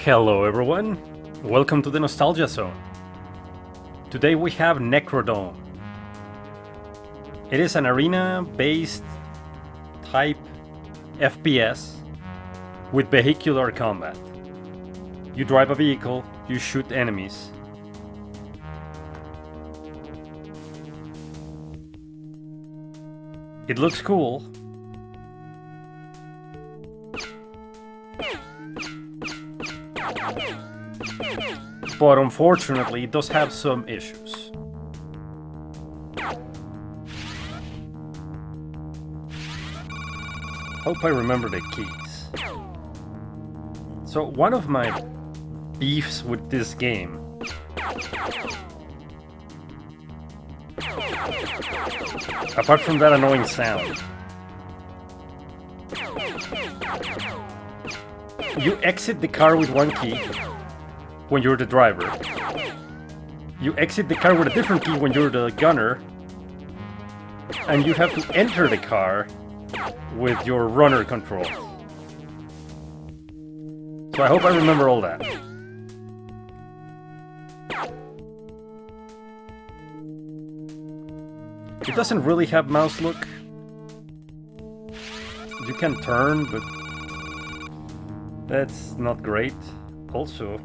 Hello everyone, welcome to the Nostalgia Zone. Today we have Necrodome. It is an arena-based type FPS with vehicular combat. You drive a vehicle, you shoot enemies. It looks cool. But unfortunately, it does have some issues. Hope I remember the keys. So one of my beefs with this game apart from that annoying sound, you exit the car with one key when you're the driver. You exit the car with a different key when you're the gunner. And you have to enter the car with your runner control. So I hope I remember all that. It doesn't really have mouse look. You can turn, but that's not great. Also,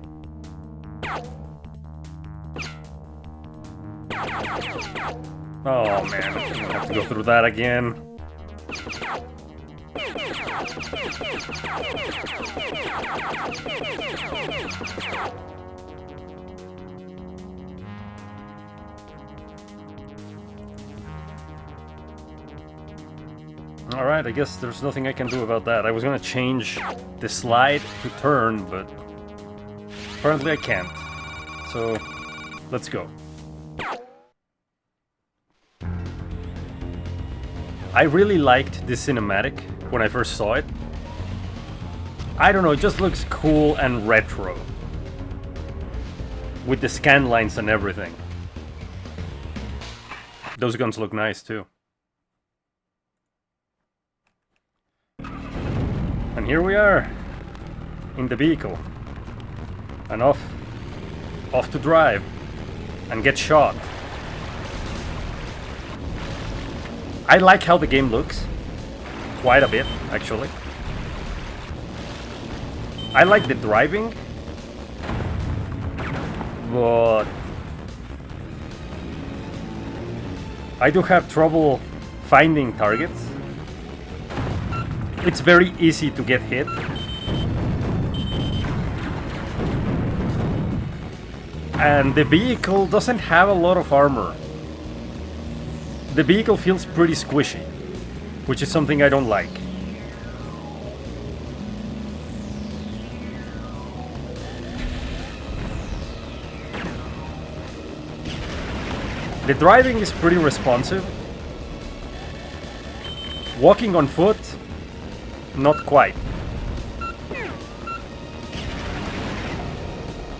oh man, I have to go through that again. Alright, I guess there's nothing I can do about that. I was gonna change the slide to turn, but apparently I can't. So, let's go. I really liked this cinematic when I first saw it. I don't know, it just looks cool and retro. With the scan lines and everything. Those guns look nice too. And here we are, in the vehicle. And off to drive and get shot. I like how the game looks. Quite a bit, actually. I like the driving. But I do have trouble finding targets. It's very easy to get hit. And the vehicle doesn't have a lot of armor. The vehicle feels pretty squishy, which is something I don't like. The driving is pretty responsive. Walking on foot, not quite.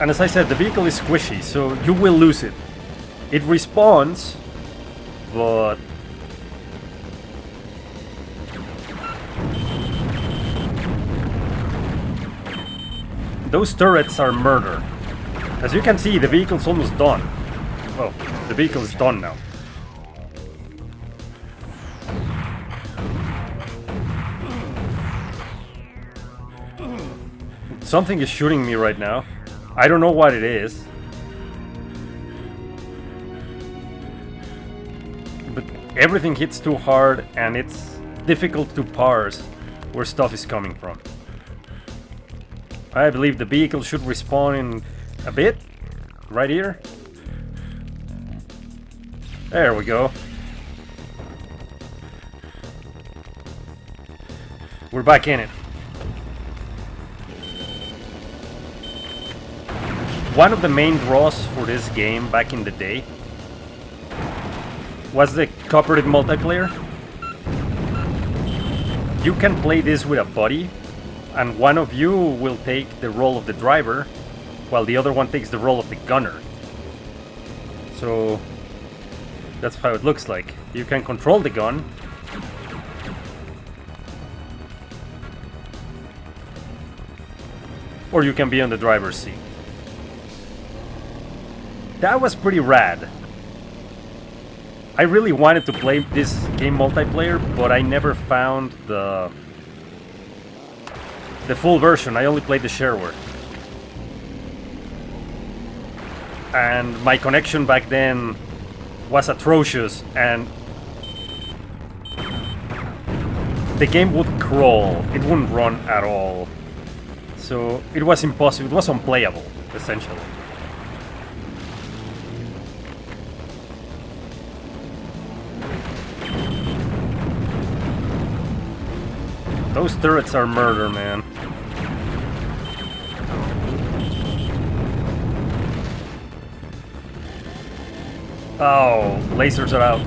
And as I said, the vehicle is squishy, so you will lose it. It respawns, but those turrets are murder. As you can see, the vehicle's almost done. Well, the vehicle is done now. Something is shooting me right now. I don't know what it is. But everything hits too hard and it's difficult to parse where stuff is coming from. I believe the vehicle should respawn in a bit. Right here. There we go. We're back in it. One of the main draws for this game back in the day was the cooperative multiplayer. You can play this with a buddy, and one of you will take the role of the driver, while the other one takes the role of the gunner. So that's how it looks like. You can control the gun, or you can be on the driver's seat. That was pretty rad. I really wanted to play this game multiplayer, but I never found the full version. I only played the shareware. And my connection back then was atrocious, and the game would crawl. It wouldn't run at all. So it was impossible. It was unplayable, essentially. Those turrets are murder, man. Oh, lasers are out.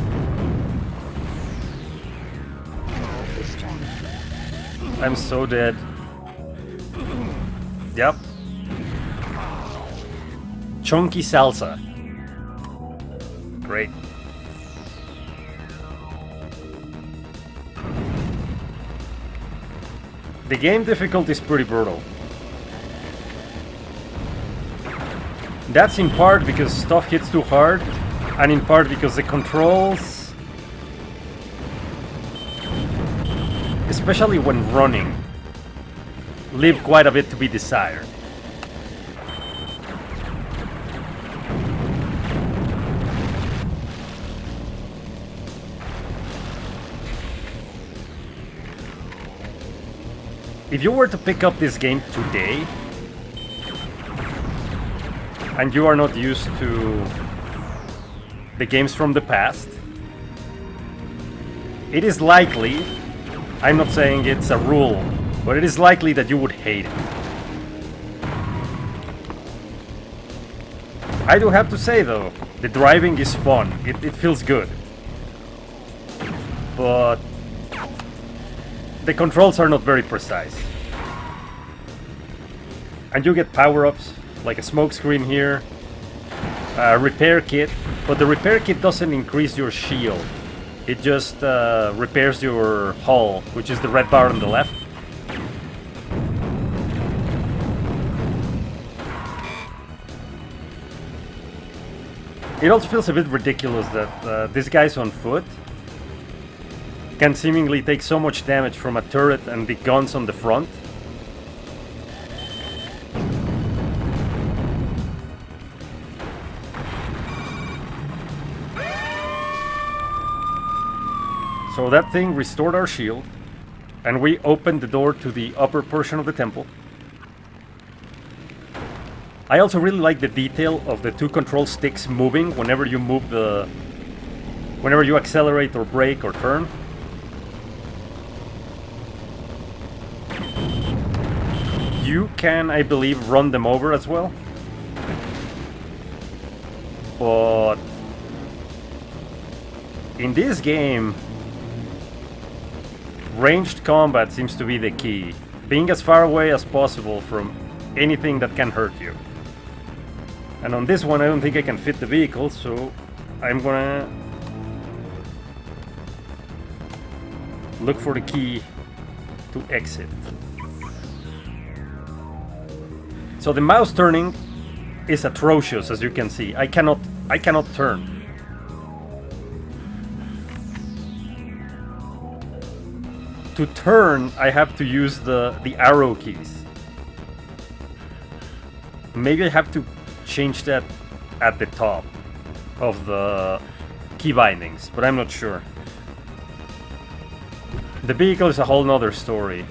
I'm so dead. Yep. Chunky salsa. Great. The game difficulty is pretty brutal. That's in part because stuff hits too hard, and in part because the controls, especially when running, leave quite a bit to be desired. If you were to pick up this game today, and you are not used to the games from the past, it is likely, I'm not saying it's a rule, but it is likely that you would hate it. I do have to say though, the driving is fun, it feels good. But the controls are not very precise. And you get power-ups, like a smoke screen here, a repair kit, but the repair kit doesn't increase your shield. It just repairs your hull, which is the red bar on the left. It also feels a bit ridiculous that these guys on foot can seemingly take so much damage from a turret and the guns on the front. So that thing restored our shield, and we opened the door to the upper portion of the temple. I also really like the detail of the two control sticks moving whenever you move whenever you accelerate or brake or turn. You can, I believe, run them over as well. But in this game, ranged combat seems to be the key. Being as far away as possible from anything that can hurt you. And on this one I don't think I can fit the vehicle, so I'm gonna look for the key to exit. So the mouse turning is atrocious, as you can see. I cannot turn. To turn, I have to use the arrow keys. Maybe I have to change that at the top of the key bindings, but I'm not sure. The vehicle is a whole nother story.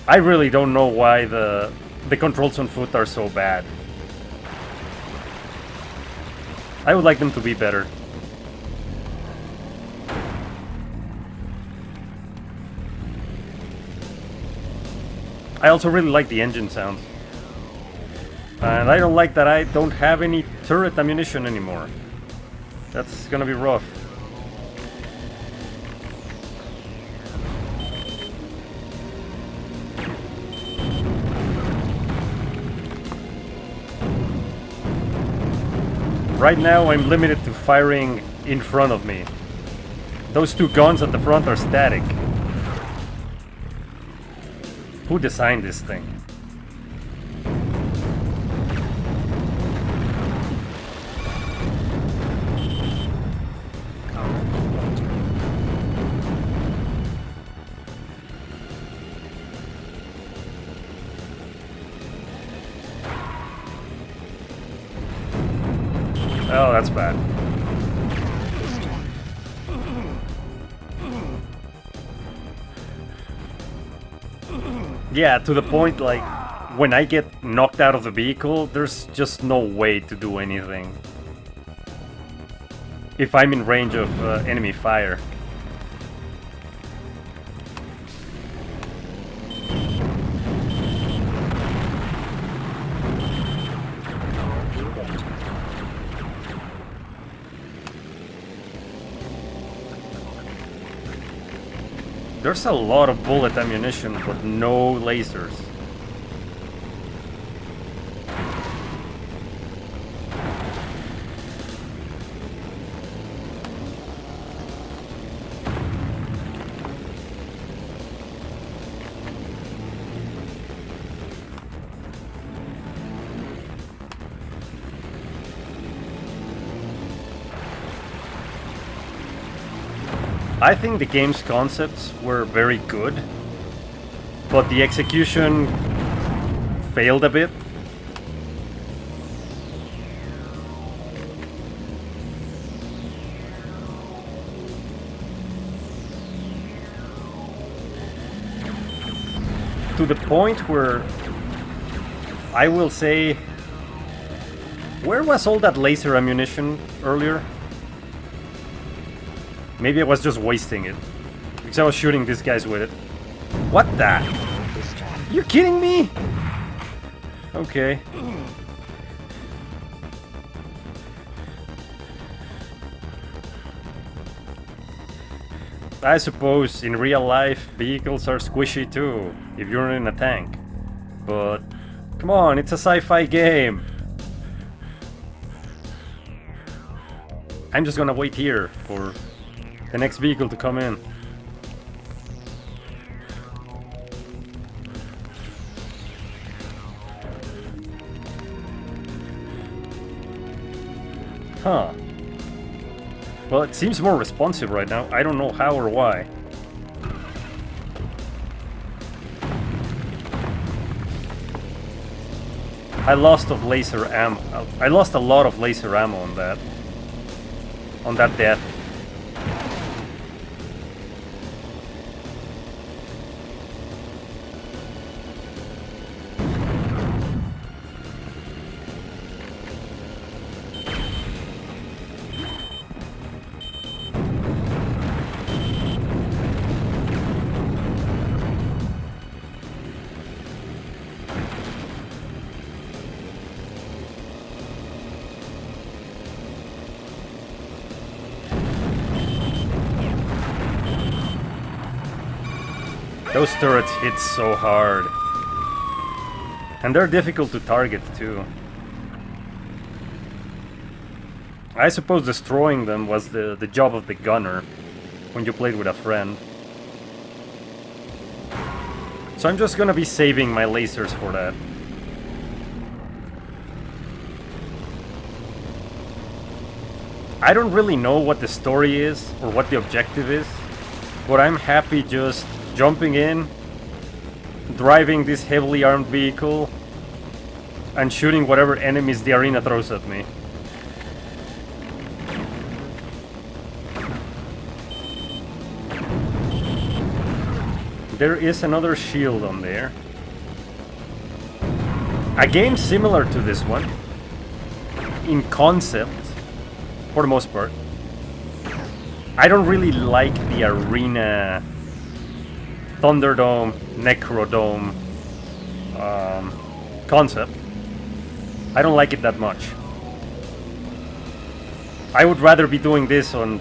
I really don't know why the controls on foot are so bad. I would like them to be better. I also really like the engine sounds. And I don't like that I don't have any turret ammunition anymore. That's gonna be rough. Right now I'm limited to firing in front of me. Those two guns at the front are static. Who designed this thing? Oh, that's bad. Yeah, to the point, like, when I get knocked out of the vehicle, there's just no way to do anything. If I'm in range of enemy fire. There's a lot of bullet ammunition, but no lasers. I think the game's concepts were very good, but the execution failed a bit. To the point where I will say, where was all that laser ammunition earlier? Maybe I was just wasting it, because I was shooting these guys with it. What the? You kidding me? Okay. I suppose in real life vehicles are squishy too, if you're in a tank. But come on, it's a sci-fi game. I'm just gonna wait here for the next vehicle to come in. Huh. Well, it seems more responsive right now. I don't know how or why. I lost a lot of laser ammo on that. On that death. Those turrets hit so hard. And they're difficult to target too. I suppose destroying them was the job of the gunner when you played with a friend. So I'm just gonna be saving my lasers for that. I don't really know what the story is or what the objective is, but I'm happy just jumping in, driving this heavily armed vehicle, and shooting whatever enemies the arena throws at me. There is another shield on there. A game similar to this one, in concept, for the most part. I don't really like the arena Thunderdome, Necrodome concept. I don't like it that much. I would rather be doing this on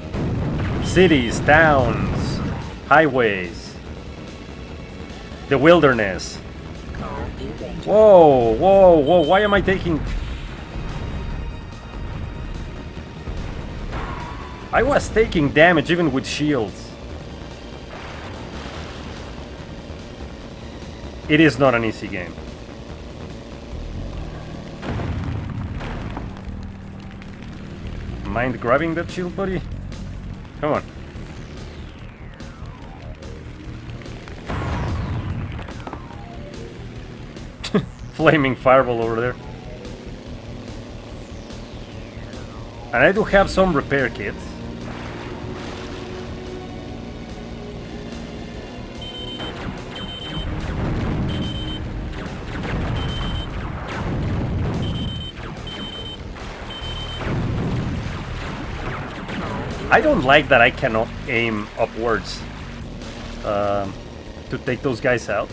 cities, towns, highways, the wilderness. Whoa, whoa, whoa, why am I taking... I was taking damage even with shields. It is not an easy game. Mind grabbing that shield, buddy? Come on. Flaming fireball over there. And I do have some repair kits. I don't like that I cannot aim upwards to take those guys out.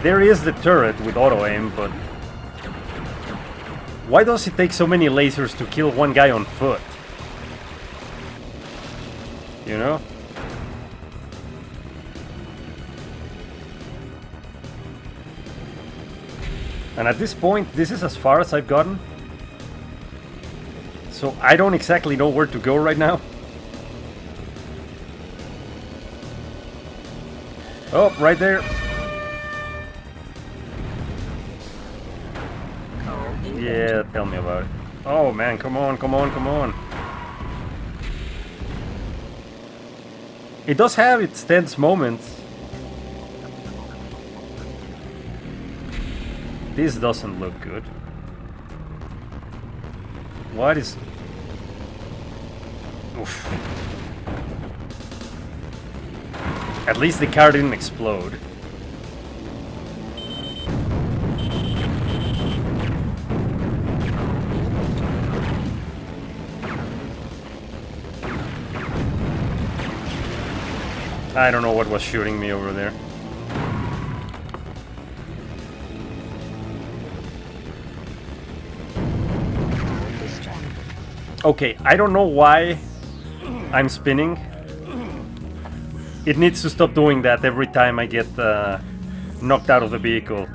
There is the turret with auto-aim, but why does it take so many lasers to kill one guy on foot? You know? And at this point, this is as far as I've gotten. So I don't exactly know where to go right now. Oh, right there. Yeah, tell me about it. Oh man, come on, come on, come on. It does have its tense moments. This doesn't look good. What is... Oof. At least the car didn't explode. I don't know what was shooting me over there. Okay, I don't know why I'm spinning. It needs to stop doing that every time I get knocked out of the vehicle.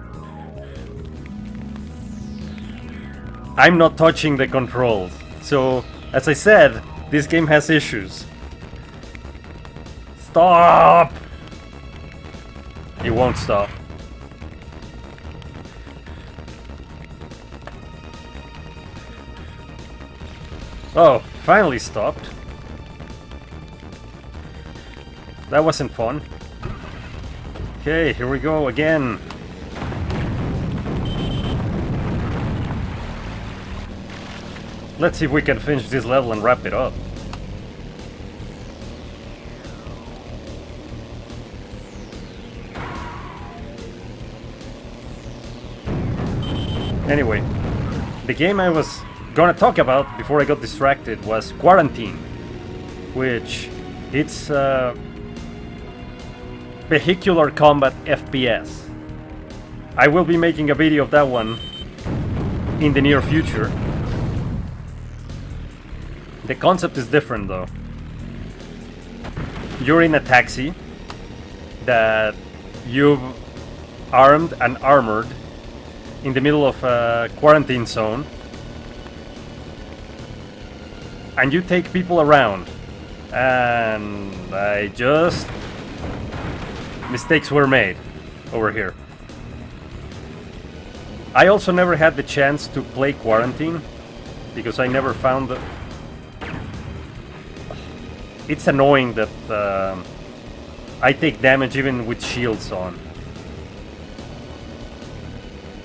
I'm not touching the controls. So, as I said, this game has issues. Stop! It won't stop. Oh, finally stopped. That wasn't fun. Okay, here we go again. Let's see if we can finish this level and wrap it up. Anyway, the game I was gonna talk about before I got distracted was Quarantine, which it's vehicular combat FPS. I will be making a video of that one in the near future. The concept is different though. You're in a taxi that you've armed and armored in the middle of a quarantine zone, and you take people around, and mistakes were made over here. I also never had the chance to play Quarantine because I never found the... It's annoying that I take damage even with shields on.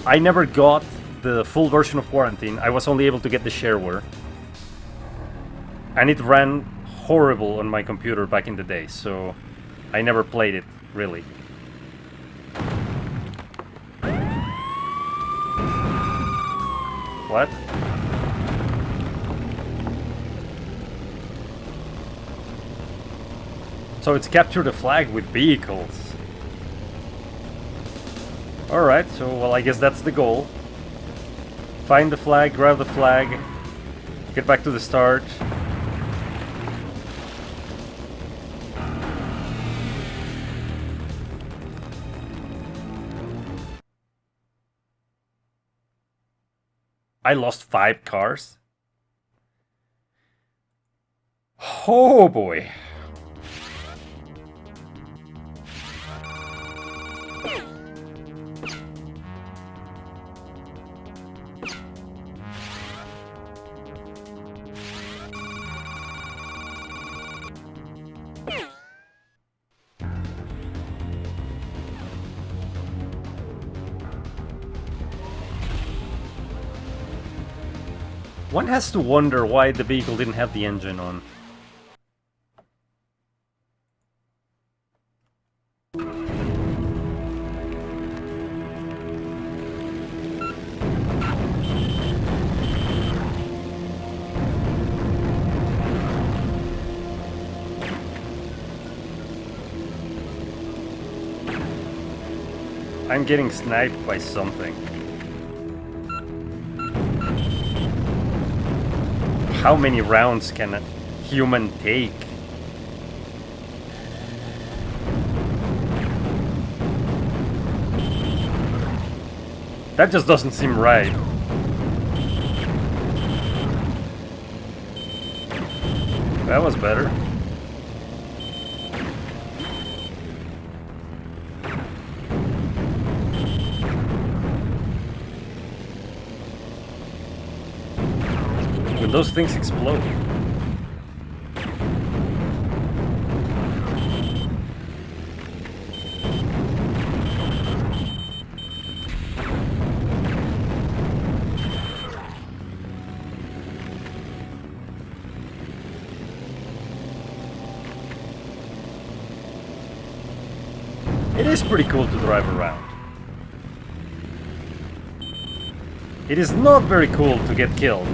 I never got the full version of Quarantine. I was only able to get the shareware. And it ran horrible on my computer back in the day, so I never played it, really. What? So it's capture the flag with vehicles. Alright, so well, I guess that's the goal. Find the flag, grab the flag, get back to the start. I lost 5 cars. Oh boy. One has to wonder why the vehicle didn't have the engine on. I'm getting sniped by something. How many rounds can a human take? That just doesn't seem right. That was better. When those things explode. It is pretty cool to drive around. It is not very cool to get killed.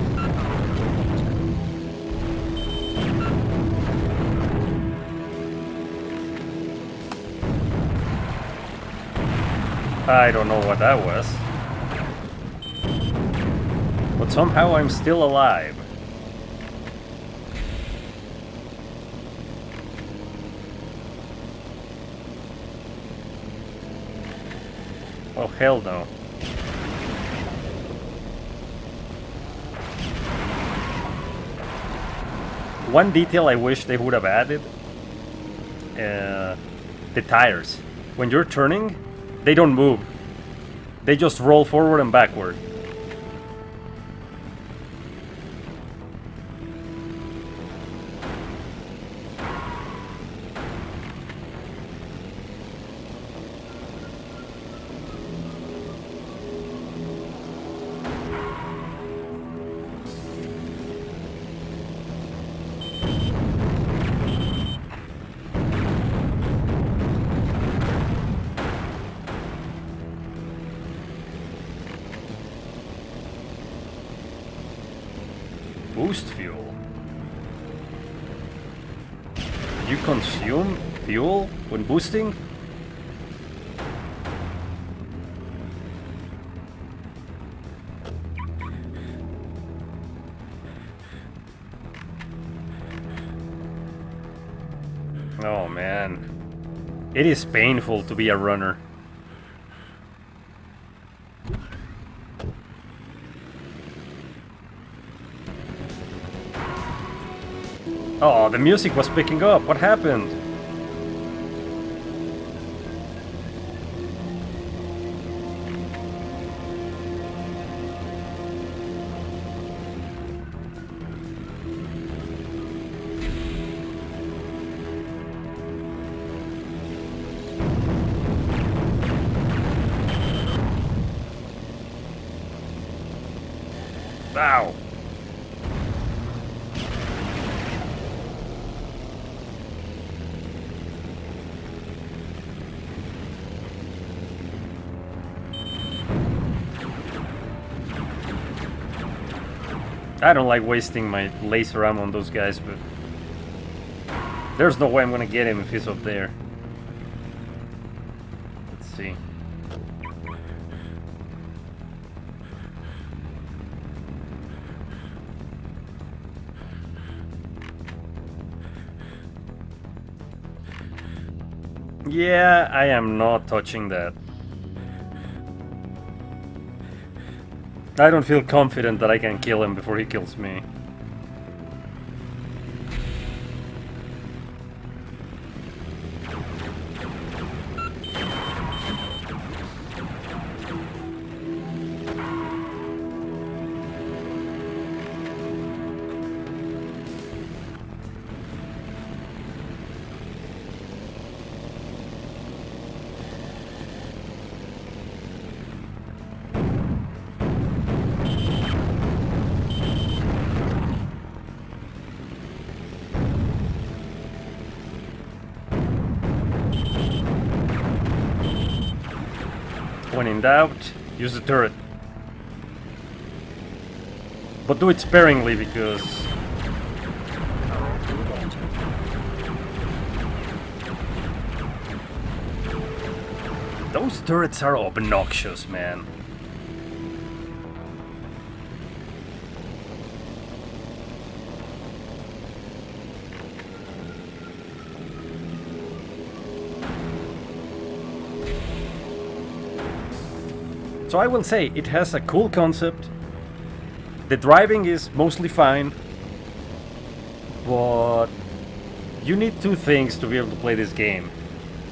I don't know what that was. But somehow I'm still alive. Oh, hell no. One detail I wish they would have added, the tires. When you're turning, they don't move. They just roll forward and backward. Boost fuel. You consume fuel when boosting? Oh man. It is painful to be a runner. Oh, the music was picking up. What happened? Ow. I don't like wasting my laser ammo on those guys, but there's no way I'm gonna get him if he's up there. Let's see. Yeah, I am not touching that. I don't feel confident that I can kill him before he kills me. When in doubt, use the turret. But do it sparingly because... those turrets are obnoxious, man. So I will say, it has a cool concept. The driving is mostly fine. But you need two things to be able to play this game.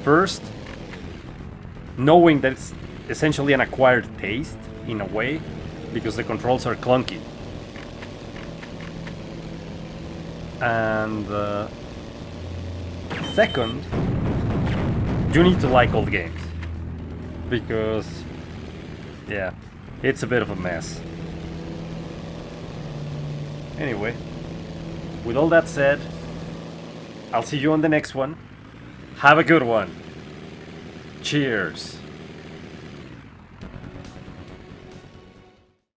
First, knowing that it's essentially an acquired taste, in a way, because the controls are clunky. And second, you need to like old games. Because, yeah, it's a bit of a mess. Anyway, with all that said, I'll see you on the next one. Have a good one. Cheers.